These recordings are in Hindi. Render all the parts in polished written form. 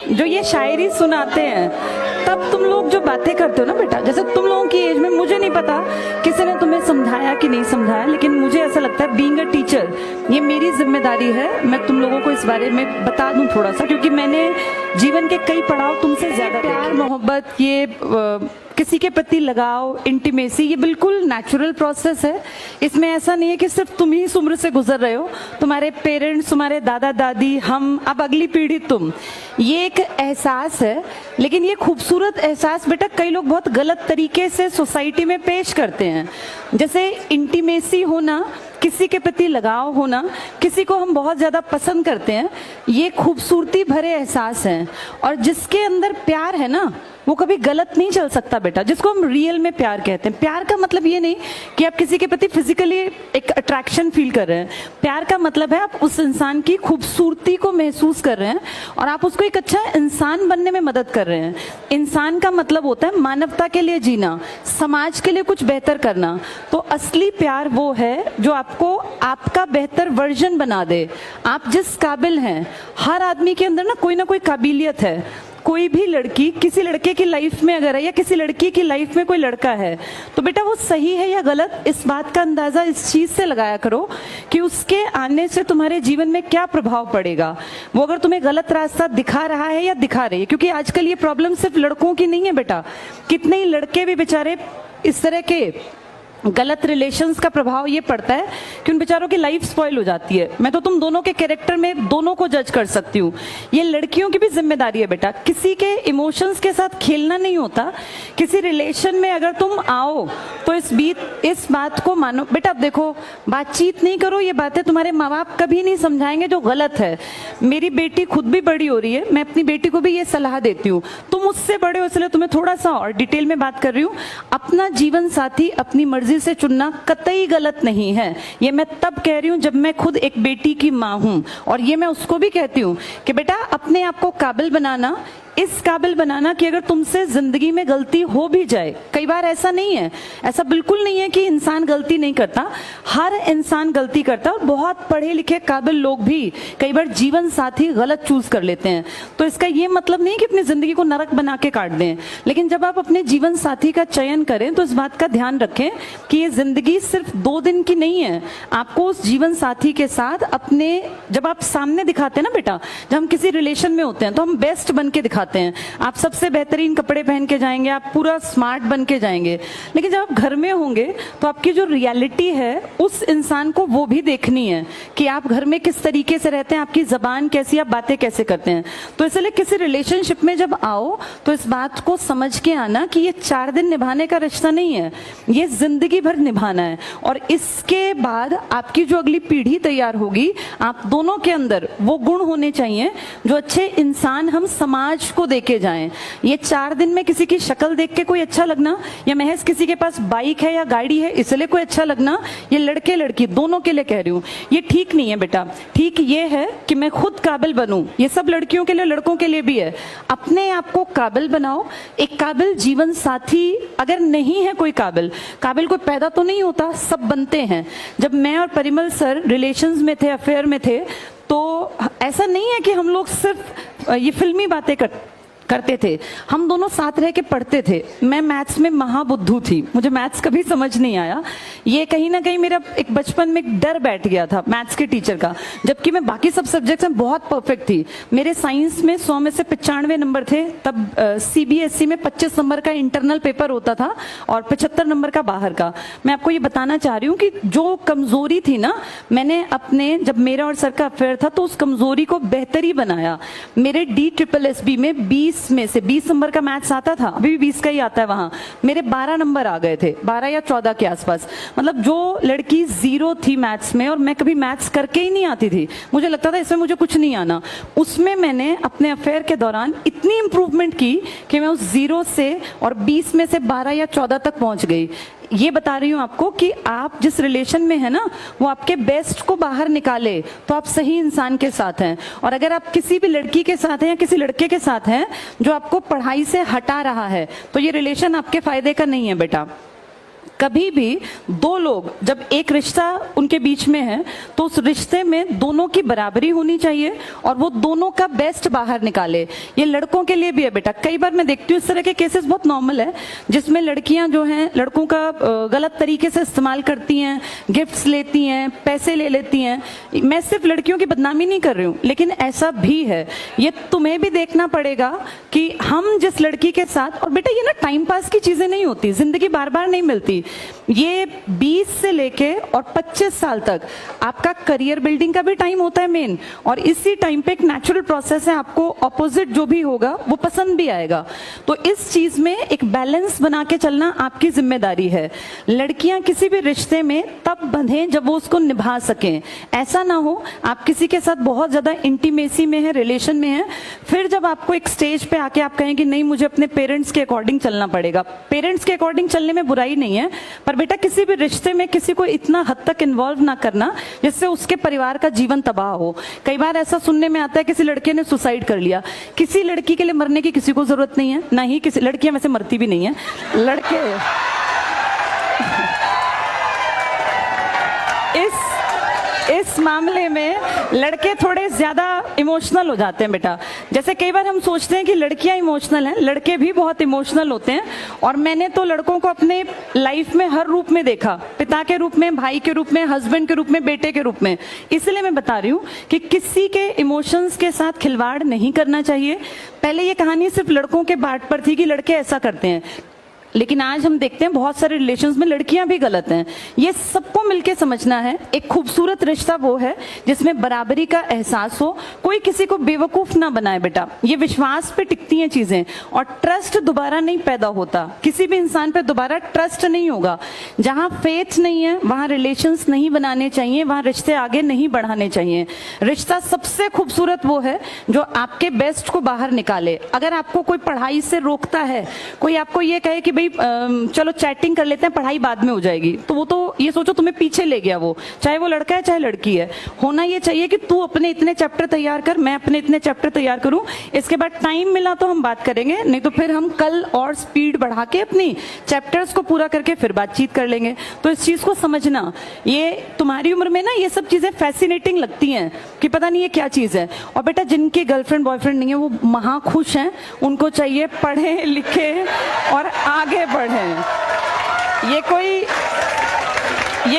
जो ये शायरी सुनाते हैं तब तुम लोग जो बातें करते हो ना बेटा, जैसे तुम लोगों की एज में, मुझे नहीं पता किसी ने तुम्हें समझाया कि नहीं समझाया, लेकिन मुझे ऐसा लगता है बीइंग अ टीचर ये मेरी जिम्मेदारी है मैं तुम लोगों को इस बारे में बता दूं थोड़ा सा, क्योंकि मैंने जीवन के कई पड़ाव तुमसे ज्यादा प्यार मोहब्बत ये किसी के प्रति लगाव इंटीमेसी ये बिल्कुल नेचुरल प्रोसेस है। इसमें ऐसा नहीं है कि सिर्फ तुम ही इस उम्र से गुजर रहे हो, तुम्हारे पेरेंट्स, तुम्हारे दादा दादी, हम, अब अगली पीढ़ी तुम, ये एक एहसास है। लेकिन ये खूबसूरत एहसास बेटा कई लोग बहुत गलत तरीके से सोसाइटी में पेश करते हैं। जैसे इंटीमेसी होना, किसी के प्रति लगाव होना, किसी को हम बहुत ज्यादा पसंद करते हैं, ये खूबसूरती भरे एहसास हैं। और जिसके अंदर प्यार है ना वो कभी गलत नहीं चल सकता बेटा, जिसको हम रियल में प्यार कहते हैं। प्यार का मतलब ये नहीं कि आप किसी के प्रति फिजिकली एक अट्रैक्शन फील कर रहे हैं। प्यार का मतलब है आप उस इंसान की खूबसूरती को महसूस कर रहे हैं और आप उसको एक अच्छा इंसान बनने में मदद कर रहे हैं। इंसान का मतलब होता है मानवता के लिए जीना, समाज के लिए कुछ बेहतर करना। तो असली प्यार वो है जो आपको आपका बेहतर वर्जन बना दे। आप जिस काबिल हैं, हर आदमी के अंदर ना कोई काबिलियत है। कोई भी लड़की किसी लड़के की लाइफ में अगर है या किसी लड़की की लाइफ में कोई लड़का है तो बेटा वो सही है या गलत, इस बात का अंदाजा इस चीज से लगाया करो कि उसके आने से तुम्हारे जीवन में क्या प्रभाव पड़ेगा। वो अगर तुम्हें गलत रास्ता दिखा रहा है या दिखा रही है, क्योंकि आजकल ये प्रॉब्लम सिर्फ लड़कों की नहीं है बेटा, कितने ही लड़के भी बेचारे इस तरह के गलत रिलेशंस का प्रभाव ये पड़ता है कि उन बेचारों की लाइफ स्पॉइल हो जाती है। मैं तो तुम दोनों के कैरेक्टर में दोनों को जज कर सकती हूँ। ये लड़कियों की भी जिम्मेदारी है बेटा, किसी के इमोशंस के साथ खेलना नहीं होता। किसी रिलेशन में अगर तुम आओ तो इस बात को मानो बेटा। अब देखो, बातचीत नहीं करो, ये बातें तुम्हारे माँ बाप कभी नहीं समझाएंगे जो गलत है। मेरी बेटी खुद भी बड़ी हो रही है, मैं अपनी बेटी को भी ये सलाह देती हूँ। तुम मुझसे बड़े हो इसलिए तुम्हें थोड़ा सा और डिटेल में बात कर रही हूँ। अपना जीवन साथी अपनी मर्जी से चुनना कतई गलत नहीं है। ये मैं तब कह रही हूं जब मैं खुद एक बेटी की मां हूं, और ये मैं उसको भी कहती हूं कि बेटा अपने आप को काबिल बनाना, इस काबिल बनाना कि अगर तुमसे जिंदगी में गलती हो भी जाए, कई बार ऐसा नहीं है, ऐसा बिल्कुल नहीं है कि इंसान गलती नहीं करता, हर इंसान गलती करता है। और बहुत पढ़े लिखे काबिल लोग भी कई बार जीवन साथी गलत चूज कर लेते हैं। तो इसका ये मतलब नहीं कि अपनी जिंदगी को नरक बना के काट दें, लेकिन जब आप अपने जीवन साथी का चयन करें तो इस बात का ध्यान रखें कि ये जिंदगी सिर्फ 2 दिन की नहीं है। आपको उस जीवन साथी के साथ अपने, जब आप सामने दिखाते हैं ना बेटा, जब हम किसी रिलेशन में होते हैं तो हम बेस्ट बन के दिखाते हैं। आप सबसे बेहतरीन कपड़े पहन के जाएंगे, आप पूरा स्मार्ट बन के जाएंगे, लेकिन जब आप घर में होंगे तो आपकी जो रियलिटी है उस इंसान को वो भी देखनी है कि आप घर में किस तरीके से रहते हैं, आपकी जबान कैसी, आप बातें कैसे करते हैं। तो इसलिए किसी रिलेशनशिप में जब आओ तो इस बात को समझ के आना कि ये 4 दिन निभाने का रिश्ता नहीं है, ये जिंदगी भर निभाना है। और इसके बाद आपकी जो अगली पीढ़ी तैयार होगी, आप दोनों के अंदर वो गुण होने चाहिए जो अच्छे इंसान हम समाज को देके जाएं। ये 4 दिन में किसी की शक्ल देख के कोई अच्छा लगना, या महज किसी के पास बाइक है या गाड़ी है इसलिए कोई अच्छा लगना, ये लड़के लड़की दोनों के लिए कह रही हूँ, ये ठीक नहीं है बेटा। ठीक ये है कि मैं खुद काबिल बनूं, ये सब लड़कियों के लिए लड़कों के लिए भी है। अपने आप को काबिल बनाओ। एक काबिल जीवन साथी अगर नहीं है, कोई काबिल कोई पैदा तो नहीं होता, सब बनते हैं। जब मैं और परिमल सर रिलेशंस में थे, अफेयर में थे, तो ऐसा नहीं है कि हम लोग सिर्फ ये फिल्मी बातें करते थे, हम दोनों साथ रह के पढ़ते थे। मैं मैथ्स में महाबुद्धू थी, मुझे मैथ्स कभी समझ नहीं आया। ये कहीं ना कहीं मेरा एक बचपन में एक डर बैठ गया था मैथ्स के टीचर का, जबकि मैं बाकी सब सब्जेक्ट्स में बहुत परफेक्ट थी। मेरे साइंस में 100 में से 95 नंबर थे। तब CBSE में 25 नंबर का इंटरनल पेपर होता था और 75 नंबर का बाहर का। मैं आपको ये बताना चाह रही हूँ कि जो कमजोरी थी ना, मैंने अपने, जब मेरा और सर का अफेयर था तो उस कमजोरी को बेहतरी बनाया। मेरे DSSB में 20 में से 20 नंबर का मैथ्स आता था, अभी भी 20 का ही आता है वहां, मेरे 12 नंबर आ गए थे, 12 या 14 के आसपास। मतलब जो लड़की 0 थी मैथ्स में, और मैं कभी मैथ्स करके ही नहीं आती थी, मुझे लगता था इसमें मुझे कुछ नहीं आना, उसमें मैंने अपने अफेयर के दौरान इतनी इंप्रूवमेंट की कि मैं उस 0 से और 20 में से 12 या 14 तक पहुंच गई। ये बता रही हूँ आपको कि आप जिस रिलेशन में है ना, वो आपके बेस्ट को बाहर निकाले तो आप सही इंसान के साथ हैं। और अगर आप किसी भी लड़की के साथ हैं या किसी लड़के के साथ हैं जो आपको पढ़ाई से हटा रहा है, तो ये रिलेशन आपके फायदे का नहीं है बेटा। कभी भी दो लोग जब एक रिश्ता उनके बीच में है तो उस रिश्ते में दोनों की बराबरी होनी चाहिए और वो दोनों का बेस्ट बाहर निकाले। ये लड़कों के लिए भी है बेटा। कई बार मैं देखती हूँ इस तरह के केसेस बहुत नॉर्मल है जिसमें लड़कियां जो हैं लड़कों का गलत तरीके से इस्तेमाल करती हैं, गिफ्ट्स लेती हैं, पैसे ले लेती हैं। मैं सिर्फ लड़कियों की बदनामी नहीं कर रही हूँ, लेकिन ऐसा भी है। ये तुम्हें भी देखना पड़ेगा कि हम जिस लड़की के साथ, और बेटा ये ना टाइम पास की चीजें नहीं होती, जिंदगी बार बार नहीं मिलती। ये 20 से लेके और 25 साल तक आपका करियर बिल्डिंग का भी टाइम होता है मेन, और इसी टाइम पे एक नेचुरल प्रोसेस है, आपको ऑपोजिट जो भी होगा वो पसंद भी आएगा। तो इस चीज में एक बैलेंस बना के चलना आपकी जिम्मेदारी है। लड़कियां किसी भी रिश्ते में तब बंधें जब वो उसको निभा सकें। ऐसा ना हो आप किसी के साथ बहुत ज्यादा इंटीमेसी में है, रिलेशन में है, फिर जब आपको एक स्टेज पे आके आप कहें कि नहीं मुझे अपने पेरेंट्स के अकॉर्डिंग चलना पड़ेगा। पेरेंट्स के अकॉर्डिंग चलने में बुराई नहीं है, पर बेटा किसी भी रिश्ते में किसी को इतना हद तक इन्वॉल्व ना करना जिससे उसके परिवार का जीवन तबाह हो। कई बार ऐसा सुनने में आता है किसी लड़के ने सुसाइड कर लिया। किसी लड़की के लिए मरने की किसी को जरूरत नहीं है, ना ही किसी, लड़कियां वैसे मरती भी नहीं है, लड़के इस मामले में लड़के थोड़े ज्यादा इमोशनल हो जाते हैं बेटा। जैसे कई बार हम सोचते हैं कि लड़कियां इमोशनल हैं, लड़के भी बहुत इमोशनल होते हैं। और मैंने तो लड़कों को अपने लाइफ में हर रूप में देखा, पिता के रूप में, भाई के रूप में, हस्बैंड के रूप में, बेटे के रूप में। इसलिए मैं बता रही हूँ कि किसी के इमोशंस के साथ खिलवाड़ नहीं करना चाहिए। पहले ये कहानी सिर्फ लड़कों के बाट पर थी कि लड़के ऐसा करते हैं, लेकिन आज हम देखते हैं बहुत सारे रिलेशंस में लड़कियां भी गलत हैं। ये सबको मिलके समझना है। एक खूबसूरत रिश्ता वो है जिसमें बराबरी का एहसास हो, कोई किसी को बेवकूफ ना बनाए बेटा। ये विश्वास पे टिकती हैं चीजें, और ट्रस्ट दोबारा नहीं पैदा होता। किसी भी इंसान पे दोबारा ट्रस्ट नहीं होगा। जहां फेथ नहीं है वहां रिलेशंस नहीं बनाने चाहिए, वहां रिश्ते आगे नहीं बढ़ाने चाहिए। रिश्ता सबसे खूबसूरत वो है जो आपके बेस्ट को बाहर निकाले। अगर आपको कोई पढ़ाई से रोकता है, कोई आपको ये कहे कि भाई चलो चैटिंग कर लेते हैं, पढ़ाई बाद में हो जाएगी, तो वो तो ये सोचो तुम्हें पीछे ले गया वो, चाहे वो लड़का है चाहे लड़की है। होना ये चाहिए कि तू अपने इतने चैप्टर तैयार कर, मैं अपने इतने चैप्टर तैयार करूं, इसके बाद टाइम मिला तो हम बात करेंगे, नहीं तो फिर हम कल और स्पीड बढ़ा के अपनी चैप्टर्स को पूरा करके फिर बातचीत कर लेंगे। तो इस चीज को समझना, ये तुम्हारी उम्र में ना ये सब चीजें फैसिनेटिंग लगती हैं कि पता नहीं ये क्या चीज है। और बेटा जिनकी गर्लफ्रेंड बॉयफ्रेंड नहीं है वो महा खुश हैं, उनको चाहिए पढ़े लिखे और आगे बढ़ें। ये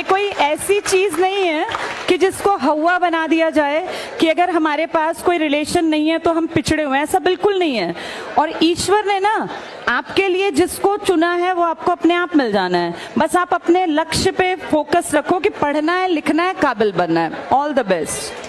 कोई ऐसी चीज नहीं है कि जिसको हवा बना दिया जाए कि अगर हमारे पास कोई रिलेशन नहीं है तो हम पिछड़े हुए हैं, ऐसा बिल्कुल नहीं है। और ईश्वर ने ना आपके लिए जिसको चुना है वो आपको अपने आप मिल जाना है। बस आप अपने लक्ष्य पे फोकस रखो कि पढ़ना है, लिखना है, काबिल बनना है। All the best.